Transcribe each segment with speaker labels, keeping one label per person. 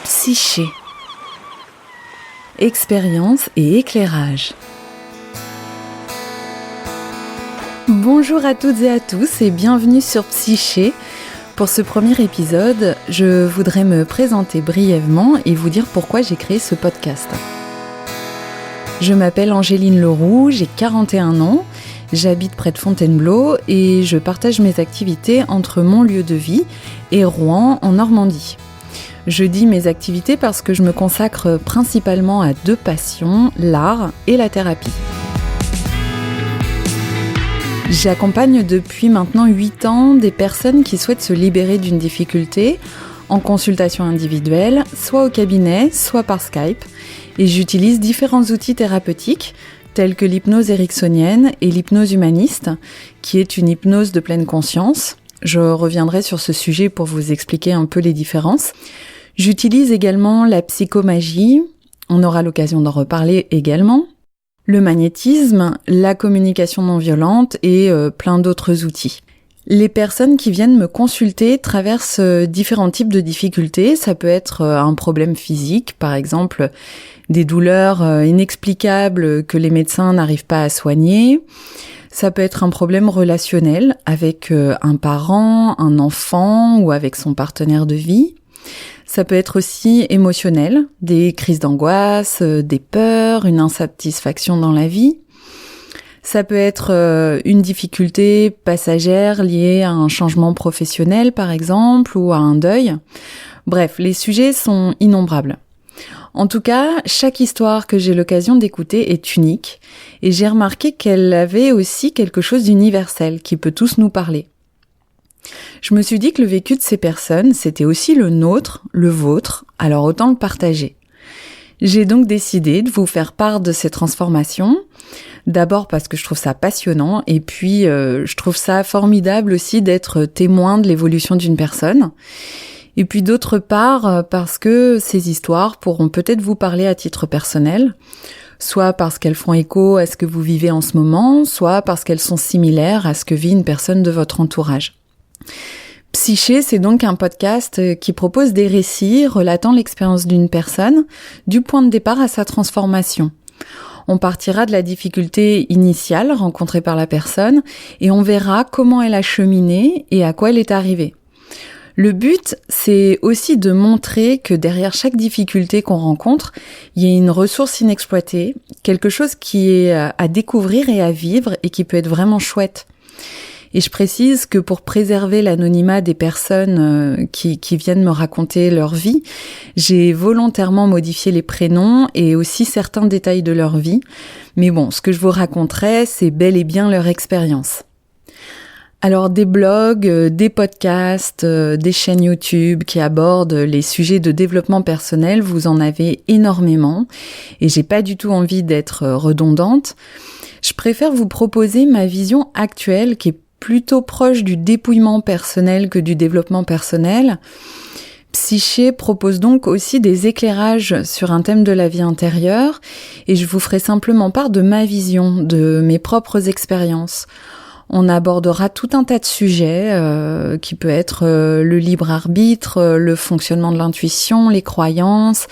Speaker 1: Psyché. Expérience et éclairage. Bonjour à toutes et à tous et bienvenue sur Psyché. Pour ce premier épisode, je voudrais me présenter brièvement et vous dire pourquoi j'ai créé ce podcast. Je m'appelle Angéline Leroux, j'ai 41 ans, j'habite près de Fontainebleau et je partage mes activités entre mon lieu de vie et Rouen en Normandie. Je dis mes activités parce que je me consacre principalement à deux passions, l'art et la thérapie. J'accompagne depuis maintenant 8 ans des personnes qui souhaitent se libérer d'une difficulté en consultation individuelle, soit au cabinet, soit par Skype. Et j'utilise différents outils thérapeutiques tels que l'hypnose ericksonienne et l'hypnose humaniste, qui est une hypnose de pleine conscience. Je reviendrai sur ce sujet pour vous expliquer un peu les différences. J'utilise également la psychomagie, on aura l'occasion d'en reparler également, le magnétisme, la communication non violente et plein d'autres outils. Les personnes qui viennent me consulter traversent différents types de difficultés. Ça peut être un problème physique, par exemple des douleurs inexplicables que les médecins n'arrivent pas à soigner. Ça peut être un problème relationnel avec un parent, un enfant ou avec son partenaire de vie. Ça peut être aussi émotionnel, des crises d'angoisse, des peurs, une insatisfaction dans la vie. Ça peut être une difficulté passagère liée à un changement professionnel par exemple ou à un deuil. Bref, les sujets sont innombrables. En tout cas, chaque histoire que j'ai l'occasion d'écouter est unique et j'ai remarqué qu'elle avait aussi quelque chose d'universel qui peut tous nous parler. Je me suis dit que le vécu de ces personnes, c'était aussi le nôtre, le vôtre, alors autant le partager. J'ai donc décidé de vous faire part de ces transformations, d'abord parce que je trouve ça passionnant, et puis je trouve ça formidable aussi d'être témoin de l'évolution d'une personne. Et puis d'autre part, parce que ces histoires pourront peut-être vous parler à titre personnel, soit parce qu'elles font écho à ce que vous vivez en ce moment, soit parce qu'elles sont similaires à ce que vit une personne de votre entourage. Psyché, c'est donc un podcast qui propose des récits relatant l'expérience d'une personne, du point de départ à sa transformation. On partira de la difficulté initiale rencontrée par la personne et on verra comment elle a cheminé et à quoi elle est arrivée. Le but, c'est aussi de montrer que derrière chaque difficulté qu'on rencontre, il y a une ressource inexploitée, quelque chose qui est à découvrir et à vivre et qui peut être vraiment chouette. Et je précise que pour préserver l'anonymat des personnes qui viennent me raconter leur vie, j'ai volontairement modifié les prénoms et aussi certains détails de leur vie. Mais bon, ce que je vous raconterai, c'est bel et bien leur expérience. Alors des blogs, des podcasts, des chaînes YouTube qui abordent les sujets de développement personnel, vous en avez énormément et j'ai pas du tout envie d'être redondante. Je préfère vous proposer ma vision actuelle qui est plutôt proche du dépouillement personnel que du développement personnel. Psyché propose donc aussi des éclairages sur un thème de la vie intérieure et je vous ferai simplement part de ma vision, de mes propres expériences. On abordera tout un tas de sujets qui peut être le libre arbitre, le fonctionnement de l'intuition, les croyances,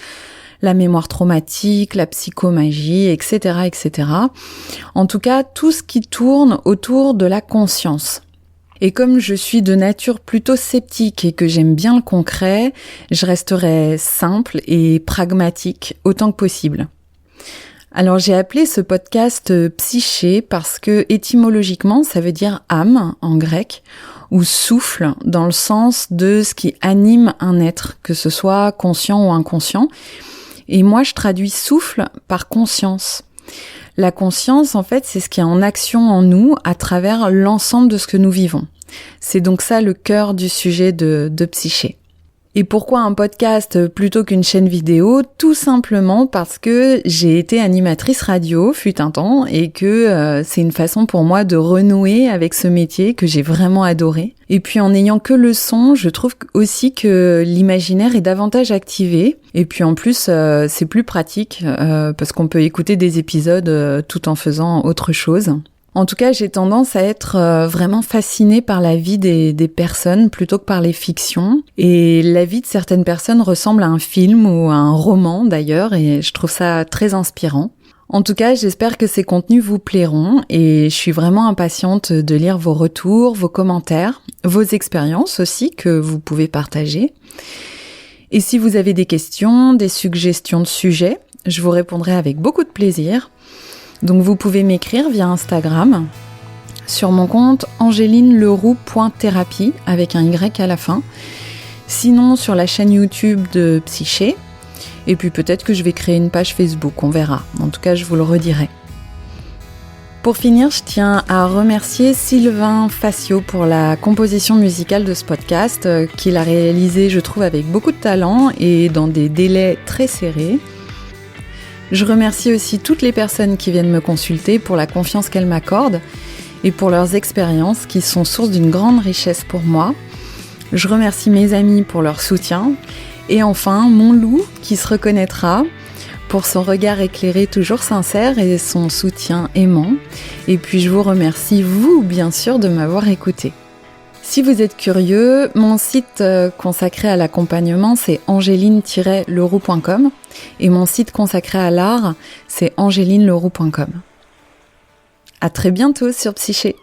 Speaker 1: la mémoire traumatique, la psychomagie, etc., etc. En tout cas, tout ce qui tourne autour de la conscience. Et comme je suis de nature plutôt sceptique et que j'aime bien le concret, je resterai simple et pragmatique autant que possible. Alors j'ai appelé ce podcast Psyché parce que étymologiquement ça veut dire âme en grec ou souffle dans le sens de ce qui anime un être, que ce soit conscient ou inconscient. Et moi je traduis souffle par conscience. La conscience en fait c'est ce qui est en action en nous à travers l'ensemble de ce que nous vivons. C'est donc ça le cœur du sujet de Psyché. Et pourquoi un podcast plutôt qu'une chaîne vidéo ? Tout simplement parce que j'ai été animatrice radio fut un temps et que c'est une façon pour moi de renouer avec ce métier que j'ai vraiment adoré. Et puis en n'ayant que le son, je trouve aussi que l'imaginaire est davantage activé. Et puis en plus, c'est plus pratique parce qu'on peut écouter des épisodes tout en faisant autre chose. En tout cas, j'ai tendance à être vraiment fascinée par la vie des personnes plutôt que par les fictions. Et la vie de certaines personnes ressemble à un film ou à un roman d'ailleurs, et je trouve ça très inspirant. En tout cas, j'espère que ces contenus vous plairont et je suis vraiment impatiente de lire vos retours, vos commentaires, vos expériences aussi que vous pouvez partager. Et si vous avez des questions, des suggestions de sujets, je vous répondrai avec beaucoup de plaisir. Donc vous pouvez m'écrire via Instagram sur mon compte angelineleroux.thérapie avec un Y à la fin. Sinon sur la chaîne YouTube de Psyché. Et puis peut-être que je vais créer une page Facebook, on verra. En tout cas, je vous le redirai. Pour finir, je tiens à remercier Sylvain Facio pour la composition musicale de ce podcast qu'il a réalisé, je trouve, avec beaucoup de talent et dans des délais très serrés. Je remercie aussi toutes les personnes qui viennent me consulter pour la confiance qu'elles m'accordent et pour leurs expériences qui sont source d'une grande richesse pour moi. Je remercie mes amis pour leur soutien et enfin mon loup qui se reconnaîtra pour son regard éclairé toujours sincère et son soutien aimant. Et puis je vous remercie vous bien sûr de m'avoir écouté. Si vous êtes curieux, mon site consacré à l'accompagnement, c'est angeline-leroux.com et mon site consacré à l'art, c'est angelineleroux.com. À très bientôt sur Psyché.